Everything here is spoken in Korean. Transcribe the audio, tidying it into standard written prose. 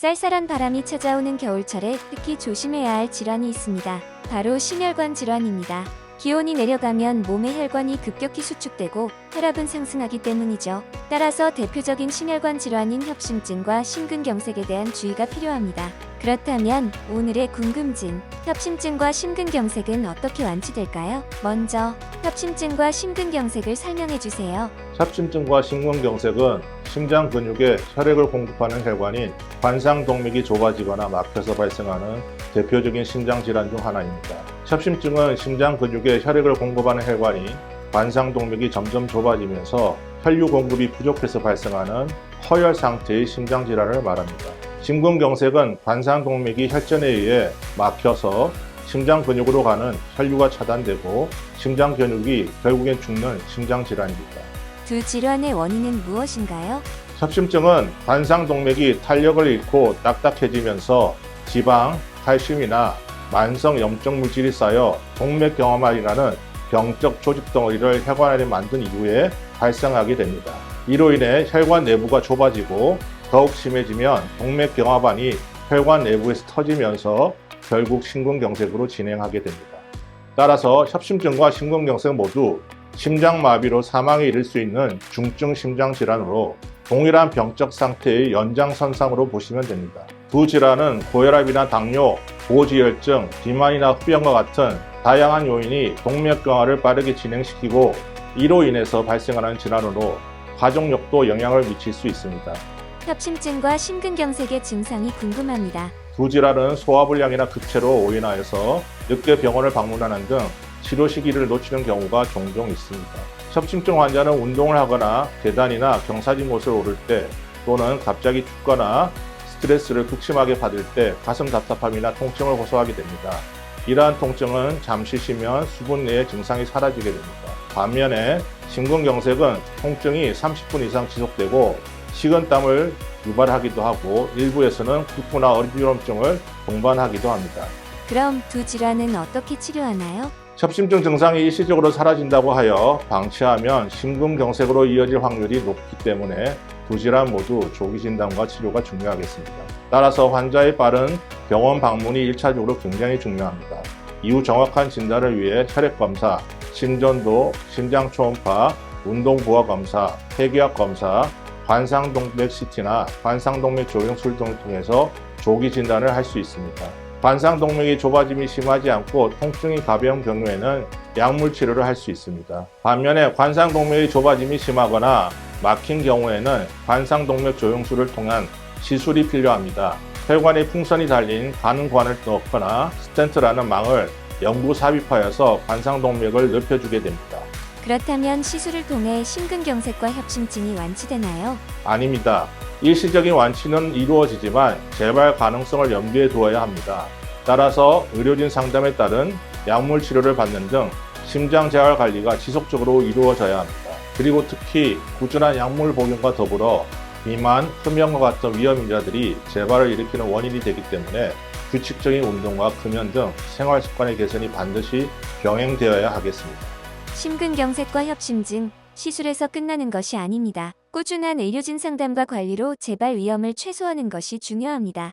쌀쌀한 바람이 찾아오는 겨울철에 특히 조심해야 할 질환이 있습니다. 바로 심혈관 질환입니다. 기온이 내려가면 몸의 혈관이 급격히 수축되고 혈압은 상승하기 때문이죠. 따라서 대표적인 심혈관 질환인 협심증과 심근경색에 대한 주의가 필요합니다. 그렇다면 오늘의 궁금증, 협심증과 심근경색은 어떻게 완치될까요? 먼저 협심증과 심근경색을 설명해 주세요. 협심증과 심근경색은 심장 근육에 혈액을 공급하는 혈관인 관상동맥이 좁아지거나 막혀서 발생하는 대표적인 심장 질환 중 하나입니다. 협심증은 심장 근육에 혈액을 공급하는 혈관인 관상동맥이 점점 좁아지면서 혈류 공급이 부족해서 발생하는 허혈 상태의 심장 질환을 말합니다. 심근경색은 관상동맥이 혈전에 의해 막혀서 심장 근육으로 가는 혈류가 차단되고 심장 근육이 결국엔 죽는 심장 질환입니다. 두 질환의 원인은 무엇인가요? 협심증은 관상동맥이 탄력을 잃고 딱딱해지면서 지방, 칼슘이나 만성 염증 물질이 쌓여 동맥경화막이라는 병적 조직 덩어리를 혈관 안에 만든 이후에 발생하게 됩니다. 이로 인해 혈관 내부가 좁아지고 더욱 심해지면 동맥경화반이 혈관 내부에서 터지면서 결국 심근경색으로 진행하게 됩니다. 따라서 협심증과 심근경색 모두 심장마비로 사망에 이를 수 있는 중증 심장질환으로 동일한 병적 상태의 연장선상으로 보시면 됩니다. 두 질환은 고혈압이나 당뇨, 고지혈증, 비만이나 흡연과 같은 다양한 요인이 동맥경화를 빠르게 진행시키고 이로 인해서 발생하는 질환으로 가족력도 영향을 미칠 수 있습니다. 협심증과 심근경색의 증상이 궁금합니다. 두 질환은 소화불량이나 급체로 오인하여서 늦게 병원을 방문하는 등 치료 시기를 놓치는 경우가 종종 있습니다. 협심증 환자는 운동을 하거나 계단이나 경사진 곳을 오를 때 또는 갑자기 춥거나 스트레스를 극심하게 받을 때 가슴 답답함이나 통증을 호소하게 됩니다. 이러한 통증은 잠시 쉬면 수분 내의 증상이 사라지게 됩니다. 반면에 심근경색은 통증이 30분 이상 지속되고 식은땀을 유발하기도 하고 일부에서는 구토나 어지럼증을 동반하기도 합니다. 그럼 두 질환은 어떻게 치료하나요? 협심증 증상이 일시적으로 사라진다고 하여 방치하면 심근경색으로 이어질 확률이 높기 때문에 두 질환 모두 조기 진단과 치료가 중요하겠습니다. 따라서 환자의 빠른 병원 방문이 1차적으로 굉장히 중요합니다. 이후 정확한 진단을 위해 혈액검사, 심전도, 심장초음파, 운동부하검사, 폐기학 검사, 관상동맥 CT나 관상동맥 조경술 등을 통해서 조기 진단을 할 수 있습니다. 관상동맥이 좁아짐이 심하지 않고 통증이 가벼운 경우에는 약물 치료를 할 수 있습니다. 반면에 관상동맥이 좁아짐이 심하거나 막힌 경우에는 관상동맥 조영술을 통한 시술이 필요합니다. 혈관에 풍선이 달린 가는관을 넣거나 스텐트라는 망을 영구 삽입하여서 관상동맥을 넓혀주게 됩니다. 그렇다면 시술을 통해 심근경색과 협심증이 완치되나요? 아닙니다. 일시적인 완치는 이루어지지만 재발 가능성을 염두에 두어야 합니다. 따라서 의료진 상담에 따른 약물 치료를 받는 등 심장 재활 관리가 지속적으로 이루어져야 합니다. 그리고 특히 꾸준한 약물 복용과 더불어 비만, 흡연과 같은 위험 인자들이 재발을 일으키는 원인이 되기 때문에 규칙적인 운동과 금연 등 생활 습관의 개선이 반드시 병행되어야 하겠습니다. 심근경색과 협심증, 시술에서 끝나는 것이 아닙니다. 꾸준한 의료진 상담과 관리로 재발 위험을 최소화하는 것이 중요합니다.